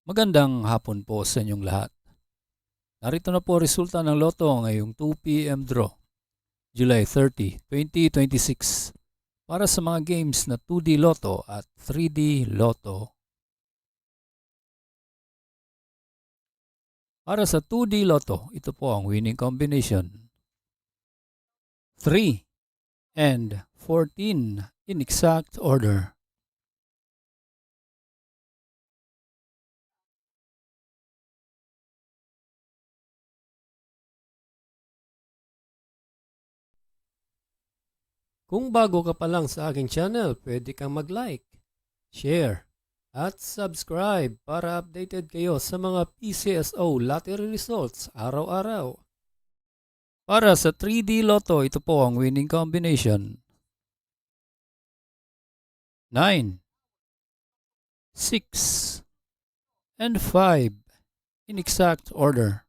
Magandang hapon po sa inyong lahat. Narito na po resulta ng Lotto ngayong 2 p.m. draw, July 30, 2026 para sa mga games na 2D Lotto at 3D Lotto. Para sa 2D Lotto, ito po ang winning combination: 3 and 14 in exact order. Kung bago ka pa lang sa aking channel, pwede kang mag-like, share, at subscribe para updated kayo sa mga PCSO lottery results araw-araw. Para sa 3D Lotto, ito po ang winning combination: 9, 6, and 5 in exact order.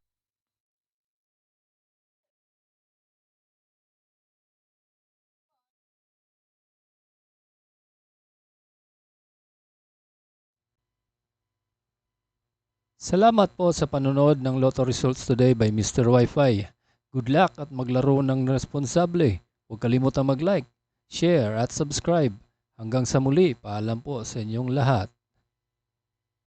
Salamat po sa panonood ng Lotto Results Today by Mr. Wi-Fi. Good luck at maglaro ng responsable. Huwag kalimutang mag-like, share at subscribe. Hanggang sa muli, paalam po sa inyong lahat.